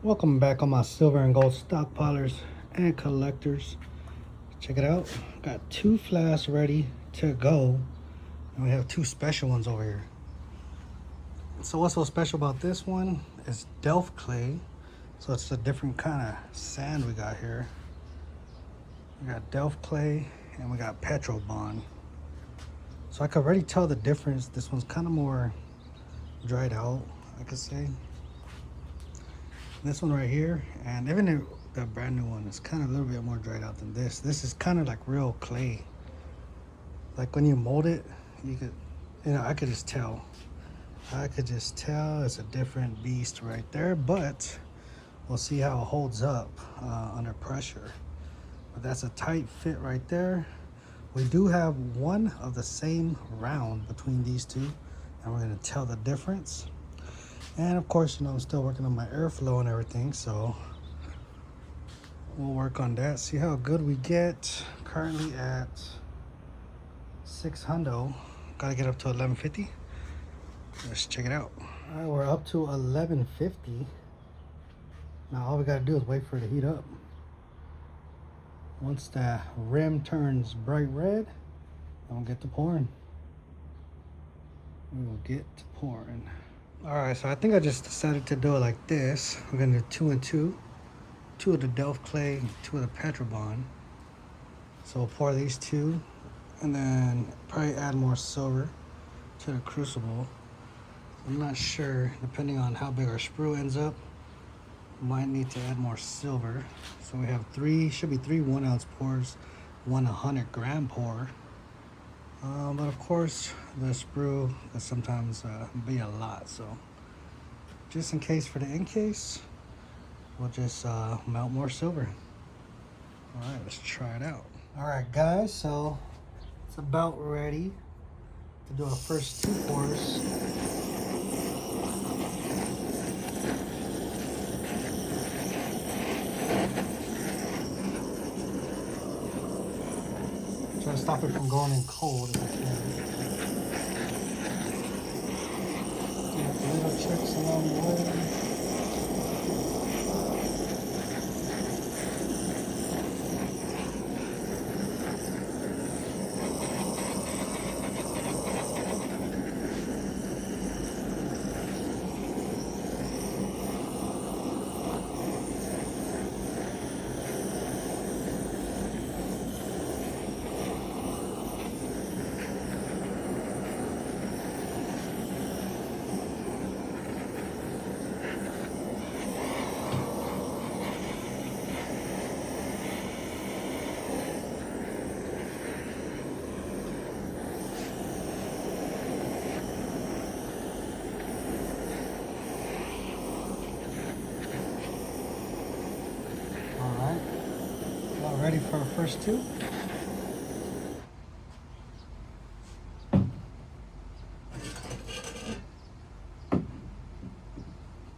Welcome back on my silver and gold stockpilers and collectors. Check it out. Got two flasks ready to go. And we have two special ones over here. So what's so special about this one is delft clay. So it's a different kind of sand we got here. We got delft clay and we got petrobond. So I could already tell the difference. This one's kind of more dried out, I could say. This one right here, and even if the brand new one is kind of a little bit more dried out than this. This is kind of like real clay. Like when you mold it, you could, I could just tell. I could just tell it's a different beast right there, but we'll see how it holds up under pressure. But that's a tight fit right there. We do have one of the same round between these two, and we're gonna tell the difference. And of course, I'm still working on my airflow and everything, so we'll work on that, see how good we get. Currently at 600, gotta get up to 1150. Let's check it out. All right, we're up to 1150. Now all we gotta do is wait for it to heat up. Once the rim turns bright red, then we'll get to pouring. We will get to pouring. All right, so I think I just decided to do it like this. We're gonna do 2 and 2. 2 of the delft clay, 2 of the petrobond. So we'll pour these two, and then probably add more silver to the crucible. I'm not sure, depending on how big our sprue ends up, might need to add more silver. So we have should be three 1 ounce pours, one 100 gram pour. But of course, the sprue can sometimes be a lot. So just in case we'll just melt more silver. All right, let's try it out. All right, guys, so it's about ready to do our first 2 pours. Try to stop it from going in cold if I can. Little tricks along the way. Ready for our first 2.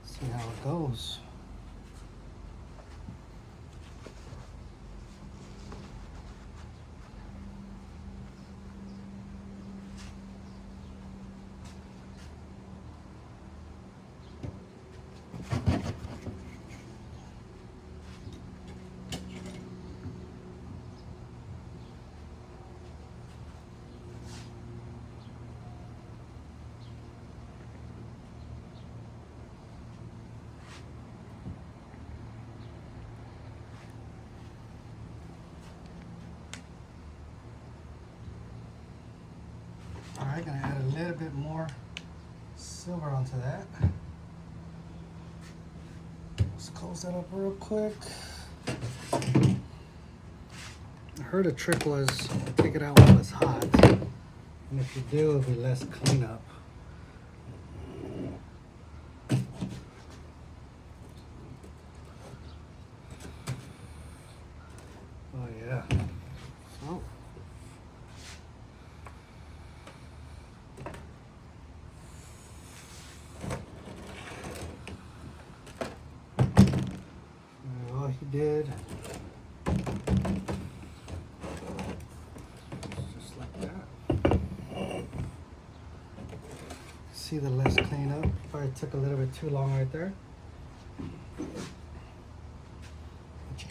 See how it goes. All right, gonna add a little bit more silver onto that. Let's close that up real quick. I heard a trick was take it out while it's hot, and if you do, it'll be less cleanup. Oh yeah. So. All he did, just like that. See the less cleanup. Probably took a little bit too long right there.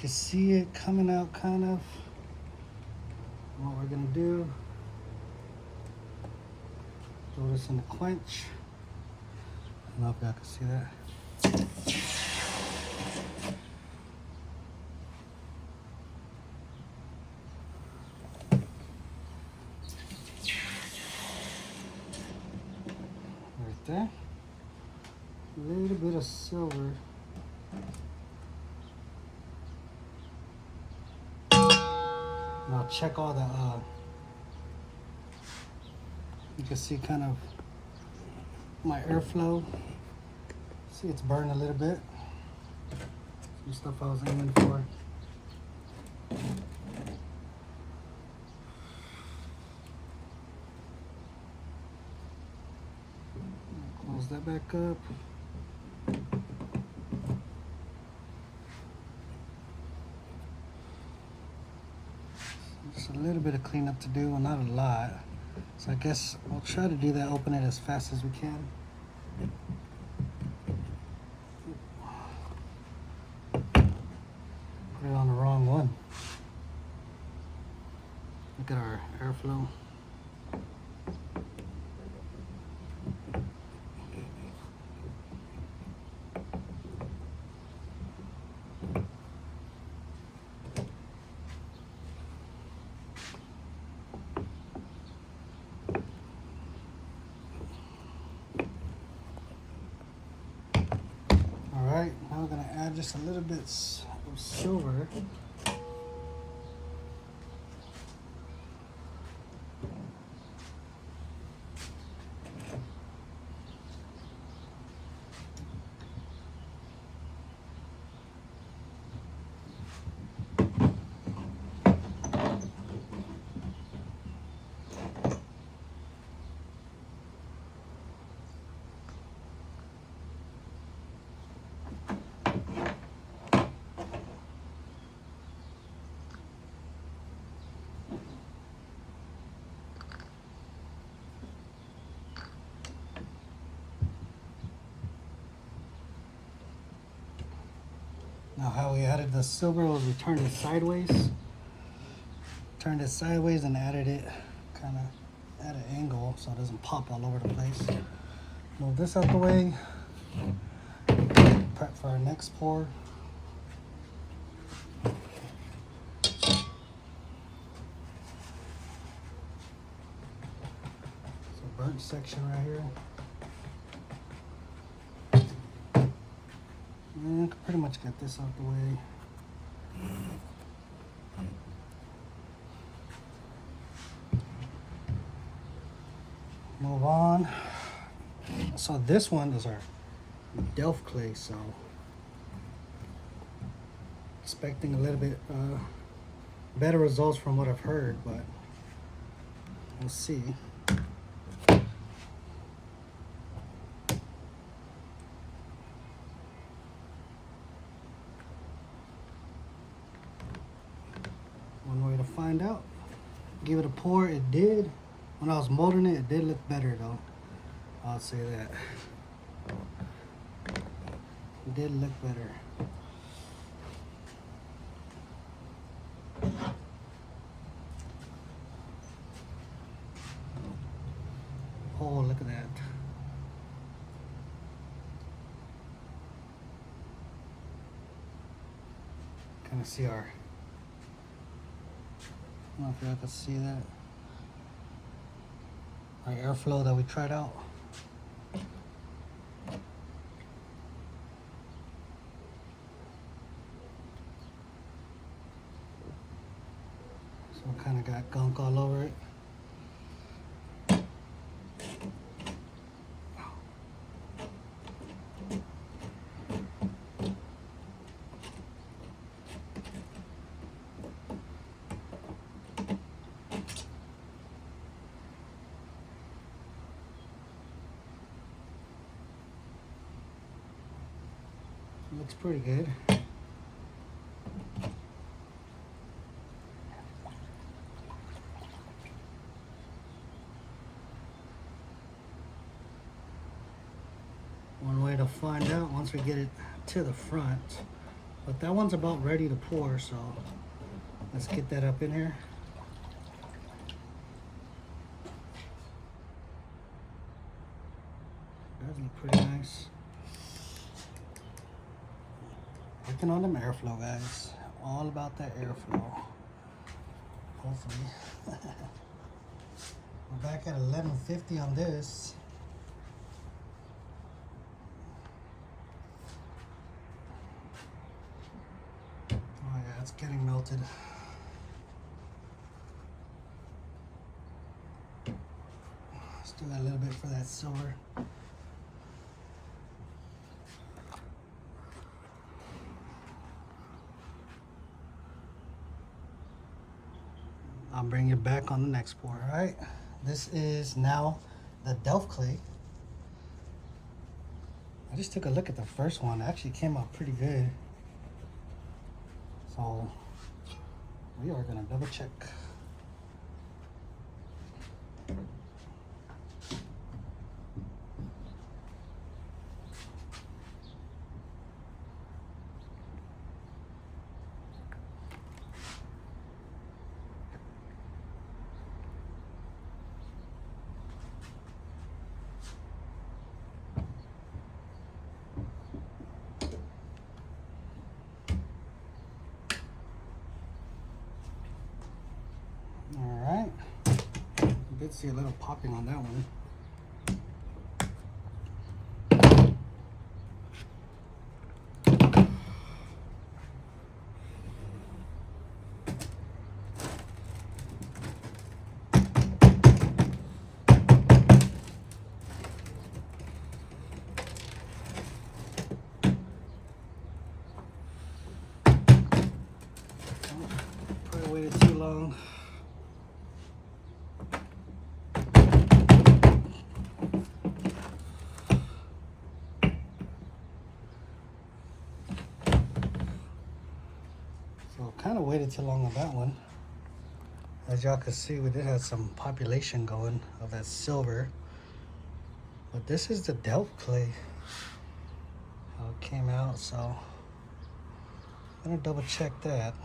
can see it coming out kind of. What we're gonna do, throw this in the quench. I don't know if y'all can see that. Right there. A little bit of silver. And I'll check all the, you can see kind of my airflow. See, it's burned a little bit. Some stuff I was aiming for. Close that back up. Just a little bit of cleanup to do, not a lot. So I guess we'll try to do that, open it as fast as we can. Put it on the wrong one. Look at our airflow. Alright, now we're going to add just a little bit of silver. Now how we added the silver was we turned it sideways. Turned it sideways and added it kind of at an angle so it doesn't pop all over the place. Move this out the way. Prep for our next pour. So burnt section right here. And I can pretty much get this out the way. Move on. So this one is our Delft clay, so expecting a little bit better results from what I've heard, but we'll see. One way to find out. Give it a pour. It did. When I was molding it, it did look better though. I'll say that. It did look better. Oh, look at that. Kind of see our, I don't know if y'all can see that. Our airflow that we tried out. So kind of got gunk all over it. Looks pretty good. One way to find out, once we get it to the front, But that one's about ready to pour, so let's get that up in here. That look pretty nice. Working on them airflow, guys. All about that airflow. Hopefully. We're back at 1150 on this. Oh yeah, it's getting melted. Still got a little bit for that silver. I'll bring you back on the next pour. All right, this is now the Delft clay. I just took a look at the first one. It actually came out pretty good. So we are gonna double check. All right, you did see a little popping on that one. Probably waited too long. So kind of waited too long on that one. As y'all can see, we did have some population going of that silver. But this is the Delft clay. How it came out, so I'm gonna double check that.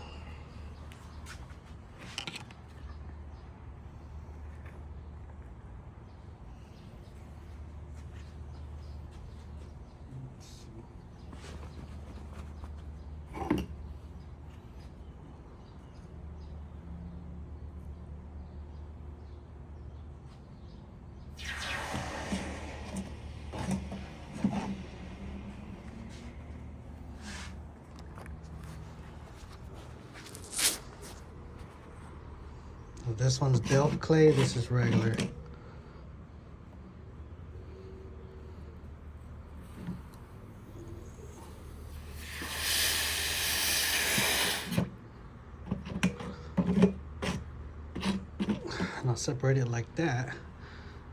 This one's Delft clay, this is regular. And I'll separate it like that.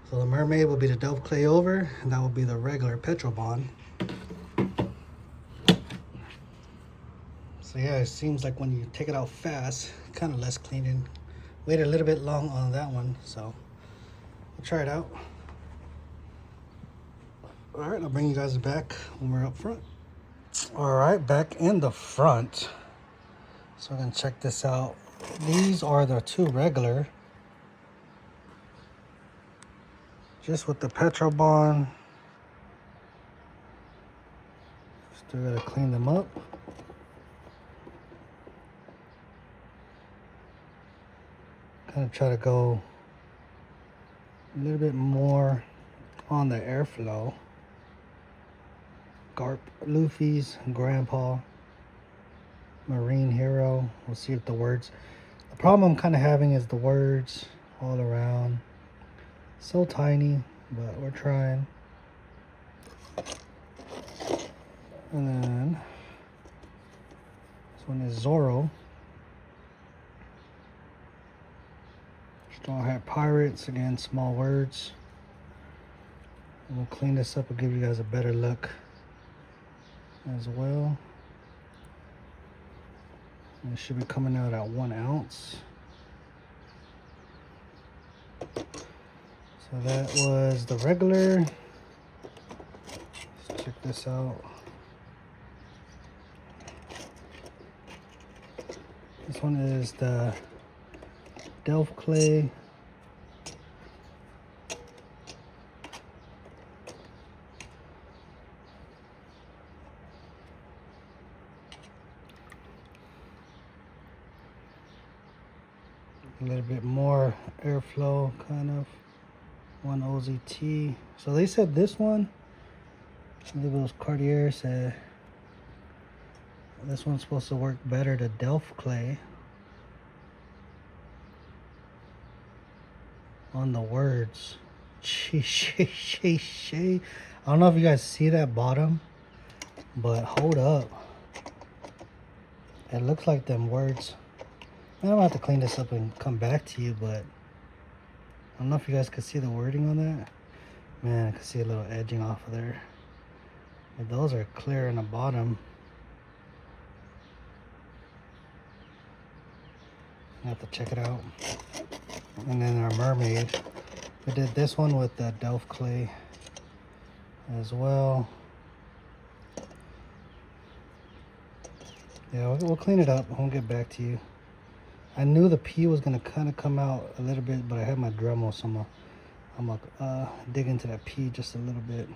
So the mermaid will be the Delft clay over, and that will be the regular Petrobond. So yeah, it seems like when you take it out fast, kind of less cleaning. Waited a little bit long on that one, so we'll try it out. All right, I'll bring you guys back when we're up front. All right, back in the front. So we're gonna check this out. These are the two regular. Just with the Petrobond. Still gotta clean them up. Kind of try to go a little bit more on the airflow. Garp, Luffy's, Grandpa, Marine Hero. We'll see if the words. The problem I'm kind of having is the words all around. So tiny, but we're trying. And then this one is Zorro. Straw Hat Pirates, again, small words. And we'll clean this up and give you guys a better look as well. And it should be coming out at 1 ounce. So that was the regular. Let's check this out. This one is the Delft clay. A little bit more airflow, kind of. One OZT. So they said this one, I believe it was Cartier, said this one's supposed to work better to Delft clay on the words. I don't know if you guys see that bottom, but hold up. It looks like them words. I'm gonna have to clean this up and come back to you, but I don't know if you guys can see the wording on that. Man, I can see a little edging off of there. But those are clear in the bottom. I have to check it out. And then our mermaid. We did this one with the Delft clay as well. Yeah, we'll clean it up. I'll get back to you. I knew the P was gonna kind of come out a little bit, but I had my Dremel, so I'm gonna dig into that P just a little bit.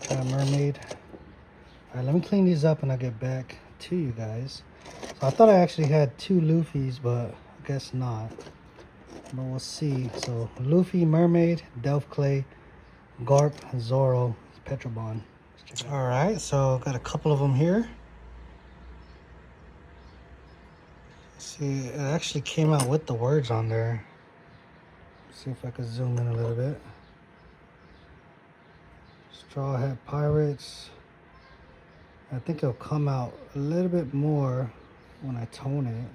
Try a mermaid. All right, let me clean these up and I'll get back to you guys. So I thought I actually had 2 Luffys, but I guess not. But we'll see. So Luffy, mermaid, Delft clay, Garp, Zoro, Petrobond. All right, so got a couple of them here. See, it actually came out with the words on there. See if I can zoom in a little bit. Straw Hat Pirates. I think it'll come out a little bit more when I tone it.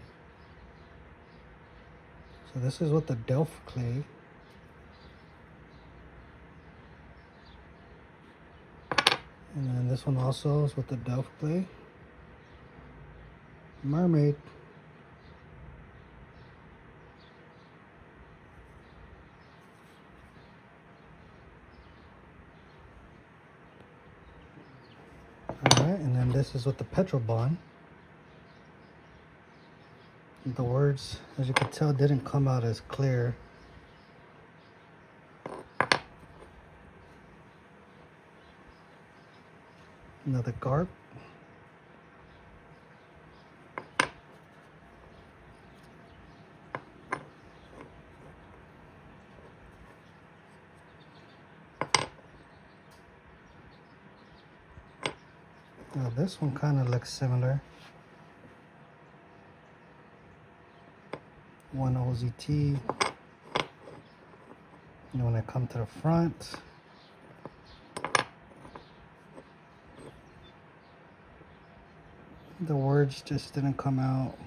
So this is with the Delft clay. And then this one also is with the Delft clay. Mermaid. Alright, and then this is with the Petrobond. The words, as you can tell, didn't come out as clear. Another Garp. Now this one kind of looks similar. One OZT. And when I come to the front, the words just didn't come out.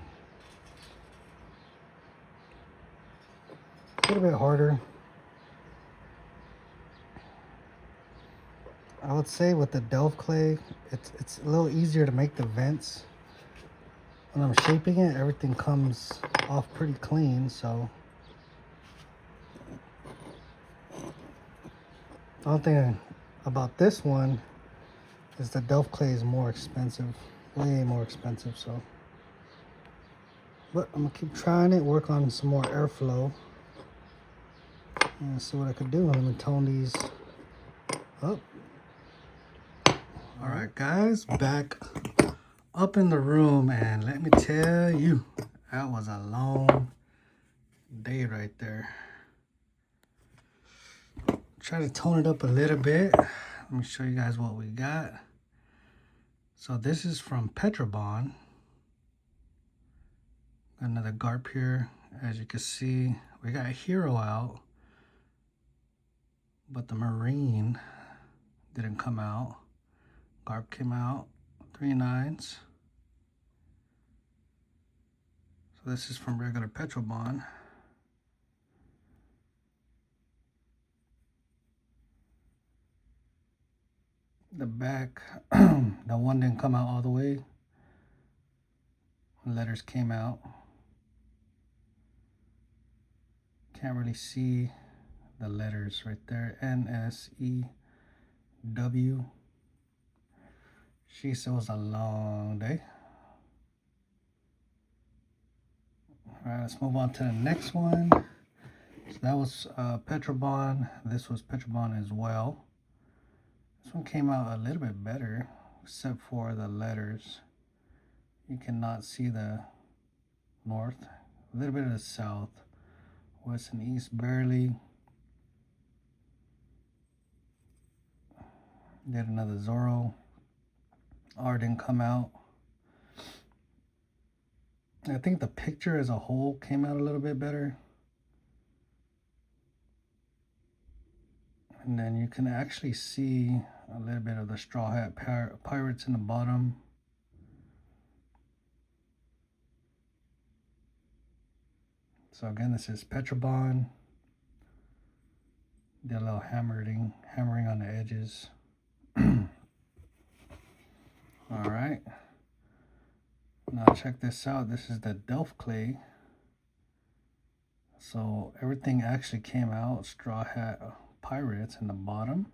A little bit harder. I would say with the Delft clay, it's a little easier to make the vents. When I'm shaping it, everything comes off pretty clean, so. The only thing about this one is the Delft clay is more expensive, way more expensive, so. But I'm gonna keep trying it, work on some more airflow, and see what I can do. Let me tone these up. All right, guys, back up in the room, and let me tell you, that was a long day right there. Try to tone it up a little bit. Let me show you guys what we got. So this is from Petrobond. Another Garp here. As you can see, we got Hero out, but the Marine didn't come out. Garp came out, 3 9s. So this is from regular Petrobond. The back, the one didn't come out all the way. The letters came out. Can't really see the letters right there. NSEW. She said it was a long day. right, let's move on to the next one. So that was Petrobond. This was Petrobond as well. This one came out a little bit better, except for the letters. You cannot see the north, a little bit of the south, west and east barely. Did another Zorro. R didn't come out. I think the picture as a whole came out a little bit better. And then you can actually see a little bit of the Straw Hat Pirates in the bottom. So again, this is Petrobond. Did a little hammering on the edges. All right. Now check this out. This is the Delft clay. So everything actually came out. Straw Hat Pirates in the bottom.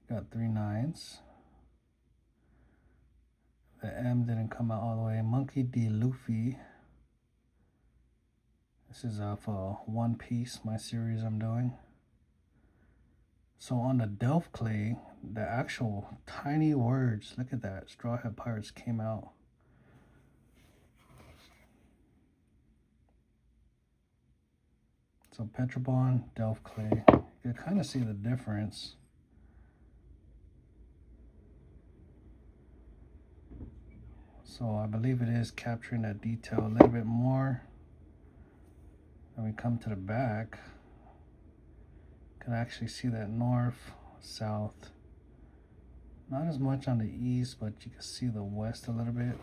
Got 3 9s. The M didn't come out all the way. Monkey D. Luffy. This is for One Piece, my series I'm doing. So on the Delft clay, the actual tiny words, look at that, Straw Hat Pirates came out. So Petrobond, Delft clay, you can kind of see the difference. So I believe it is capturing that detail a little bit more. When we come to the back, you can actually see that north, south. Not as much on the east, but you can see the west a little bit.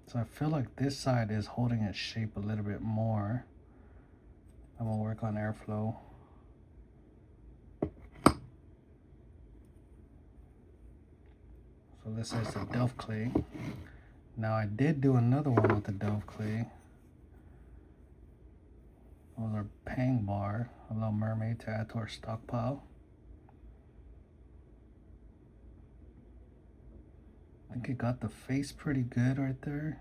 So I feel like this side is holding its shape a little bit more. I'm gonna work on airflow. So this is the Delft clay. Now I did do another one with the Delft clay. Those are Pang Bar, a little mermaid to add to our stockpile. I think it got the face pretty good right there.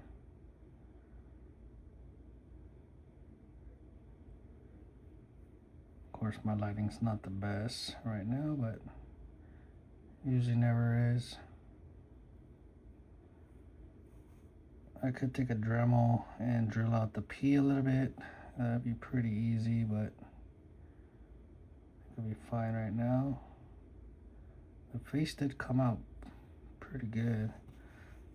Of course, my lighting's not the best right now, but usually never is. I could take a Dremel and drill out the P a little bit. That'd be pretty easy, but it'll be fine right now. The face did come out pretty good.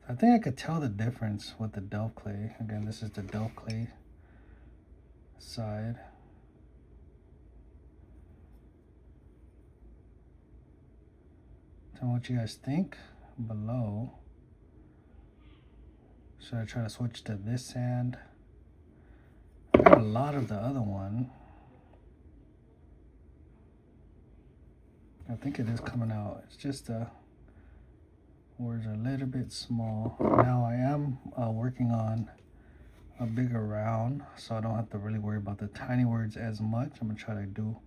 I think I could tell the difference with the Delft clay. Again, this is the Delft clay side. Tell me what you guys think below. Should I try to switch to this sand? I got a lot of the other one. I think it is coming out. It's just the words are a little bit small. Now I am working on a bigger round, so I don't have to really worry about the tiny words as much. I'm gonna try to do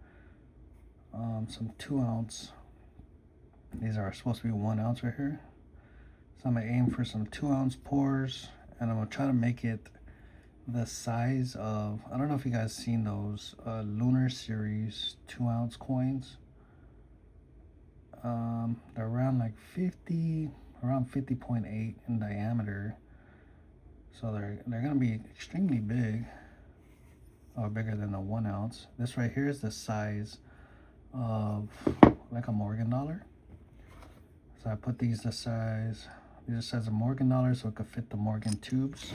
some 2 ounce. These are supposed to be 1 ounce right here. So I'm gonna aim for some 2 ounce pours, and I'm gonna try to make it the size of, I don't know if you guys seen those Lunar Series 2 ounce coins. They're around like 50.8 in diameter. So they're gonna be extremely big, or bigger than the 1 ounce. This right here is the size of like a Morgan dollar. So I put these the size, these are the size of Morgan dollars, so it could fit the Morgan tubes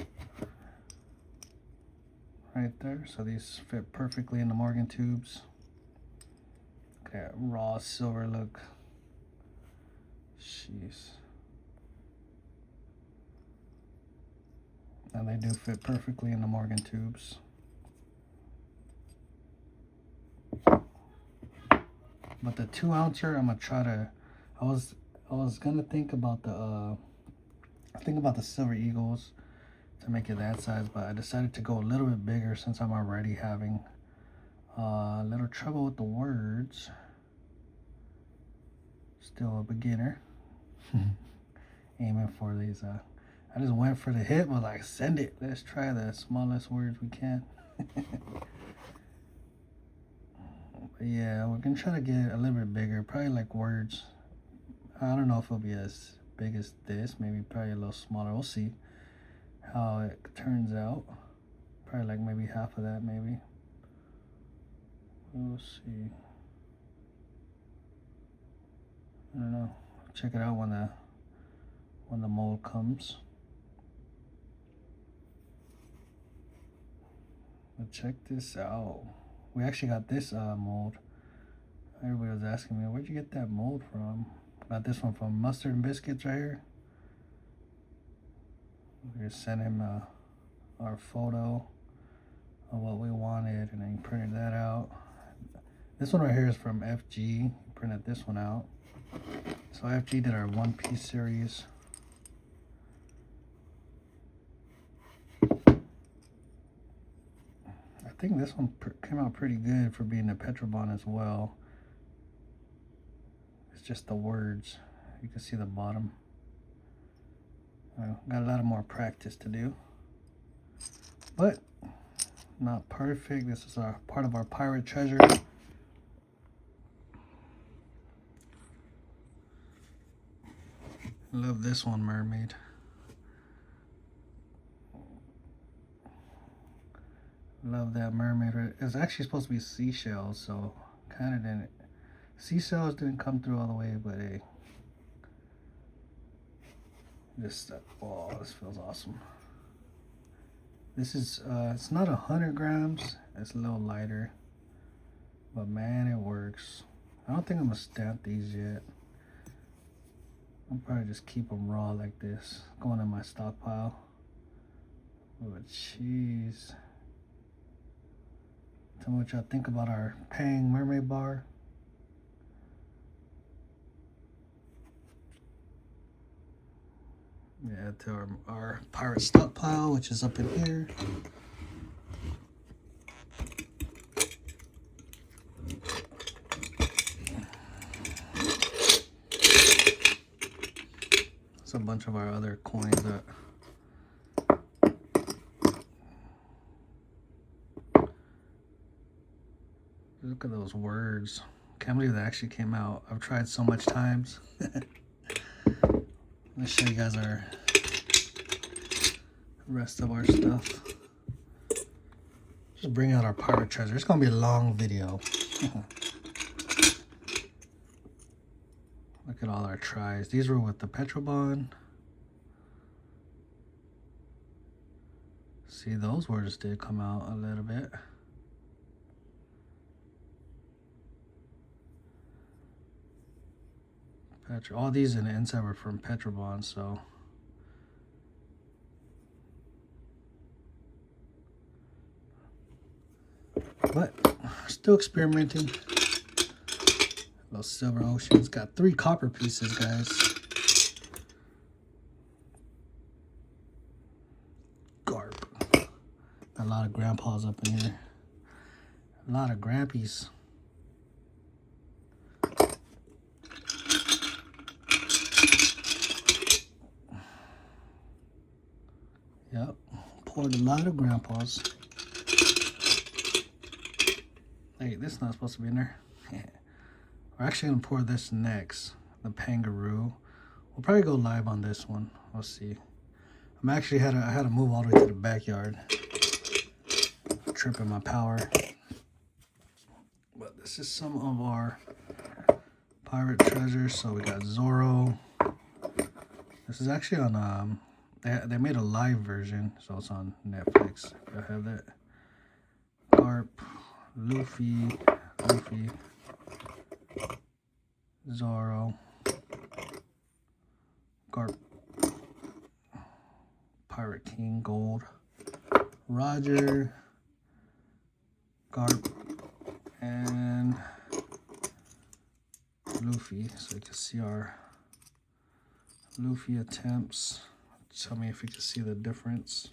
right there. So these fit perfectly in the Morgan tubes. Okay, raw silver look. Jeez. And they do fit perfectly in the Morgan tubes. But the 2 ouncer, I'm gonna try to, I was gonna think about the Silver Eagles, to make it that size, but I decided to go a little bit bigger since I'm already having a little trouble with the words. Still a beginner. Aiming for these. I just went for the hit, but like, send it. Let's try the smallest words we can. But yeah, we're gonna try to get a little bit bigger. Probably like words. I don't know if it'll be as big as this. Maybe probably a little smaller. We'll see how it turns out. Probably like maybe half of that, maybe. We'll see. I don't know. Check it out when the mold comes. But check this out. We actually got this mold. Everybody was asking me, where'd you get that mold from? Got this one from Mustard and Biscuits right here. We just sent him our photo of what we wanted, and then he printed that out. This one right here is from FG. He printed this one out. So FG did our One Piece series. I think this one came out pretty good for being a Petrobond as well. It's just the words. You can see the bottom. Got a lot of more practice to do, but not perfect. This is our part of our pirate treasure. Love this one, mermaid. Love that mermaid. It's actually supposed to be seashells, so kind of didn't. Seashells didn't come through all the way, but hey. Oh, this feels awesome. This is, it's not 100 grams. It's a little lighter. But man, it works. I don't think I'm gonna stamp these yet. I'll probably just keep them raw like this, going in my stockpile. Oh, jeez. Tell me what y'all think about our Pang mermaid bar. Yeah, to our pirate stockpile, which is up in here. It's a bunch of our other coins that look at those words. Can't believe that actually came out. I've tried so much times. Let's show you guys our rest of our stuff. Just bring out our pirate treasure. It's gonna be a long video. Look at all our tries. These were with the Petrobond. See, those words did come out a little bit. All these in the inside were from Petrobond, so. But still experimenting. Those silver oceans. Got 3 copper pieces, guys. Garp. Got a lot of grandpas up in here. A lot of grandpies. Yep. Poured a lot of grandpas. Hey, this is not supposed to be in there. We're actually gonna pour this next, the Pangaroo. We'll probably go live on this one. We'll see. I had to move all the way to the backyard. Tripping my power. But this is some of our pirate treasures. So we got Zorro. This is actually on they made a live version, so it's on Netflix. I have that. Garp, Luffy, Zorro, Garp, Pirate King Gold, Roger, Garp, and Luffy. So you can see our Luffy attempts. Tell me if you can see the difference.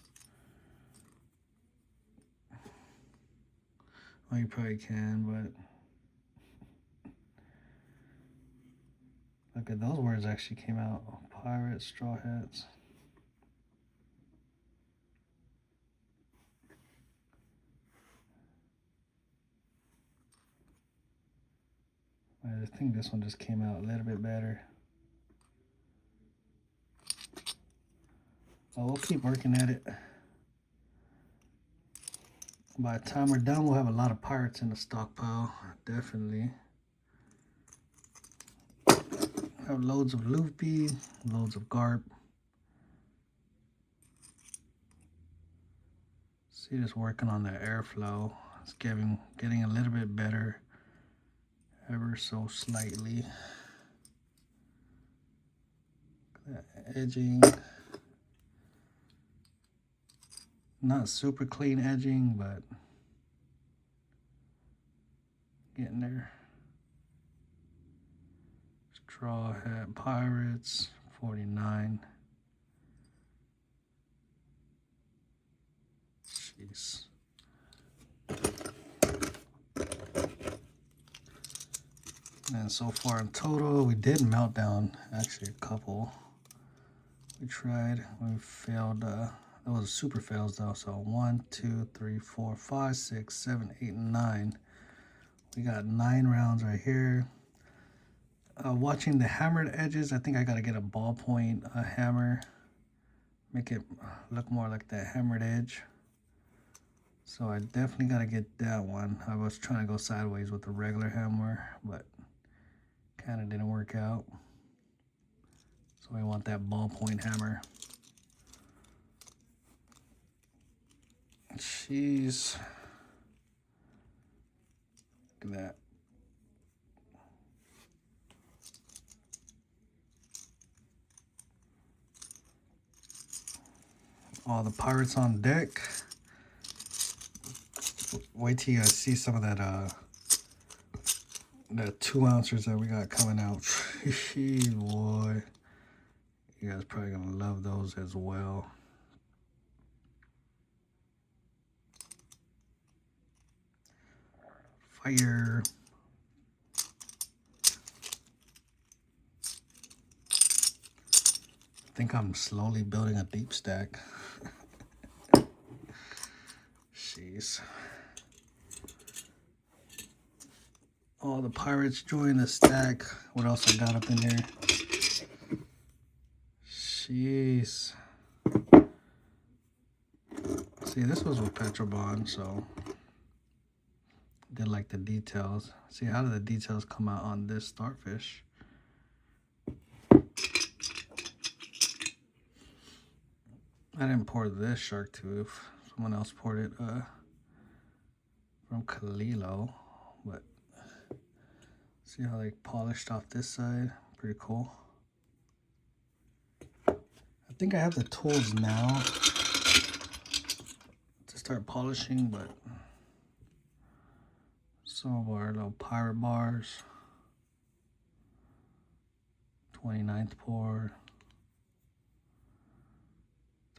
Well, you probably can, but look at those words actually came out. Pirates, straw hats. I think this one just came out a little bit better. So we'll keep working at it. By the time we're done, we'll have a lot of pirates in the stockpile, definitely. Have loads of loopy, loads of garp. See, just working on the airflow. It's getting a little bit better, ever so slightly. That edging, not super clean edging, but getting there. Straw hat pirates, 49. Jeez. And so far in total, we did melt down actually a couple. We tried, we failed, those super fails though. So 1, 2, 3, 4, 5, 6, 7, 8, and 9. We got 9 rounds right here. Watching the hammered edges, I think I gotta get a ballpoint hammer, make it look more like that hammered edge. So I definitely gotta get that one. I was trying to go sideways with the regular hammer, but kind of didn't work out. So we want that ballpoint hammer. Jeez. Look at that. All the pirates on deck. Wait till you guys see some of that that 2 ounces that we got coming out. Boy, you guys probably gonna love those as well. Fire. I think I'm slowly building a deep stack. Jeez. All the pirates join the stack. What else I got up in here? Jeez. See, this was with Petrobond, so did like the details. See, how do the details come out on this starfish? I didn't pour this shark tooth. Someone else poured it from Kalilo, but see how they polished off this side? Pretty cool. I think I have the tools now to start polishing, but some of our little pirate bars. 29th pour.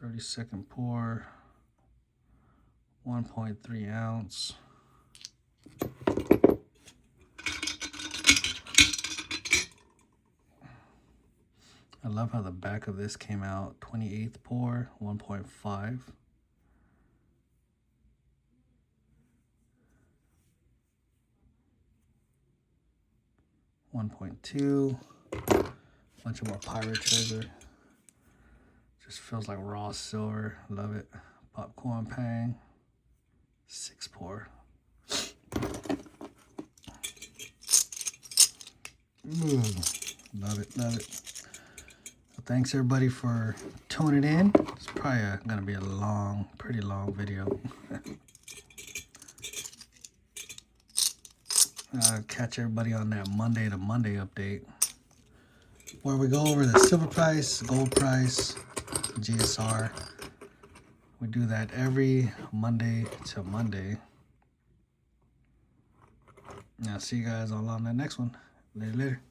32nd pour. 1.3 ounce. I love how the back of this came out. 28th pour, 1.5. $1.2. Bunch of more pirate treasure. Just feels like raw silver. Love it. Popcorn pang. 6 pour. Ooh, love it, love it. Well, thanks everybody for tuning in. It's probably gonna be a long, pretty long video. Catch everybody on that Monday to Monday update, where we go over the silver price, gold price, GSR. We do that every Monday to Monday. And I'll see you guys all on that next one. Later, later.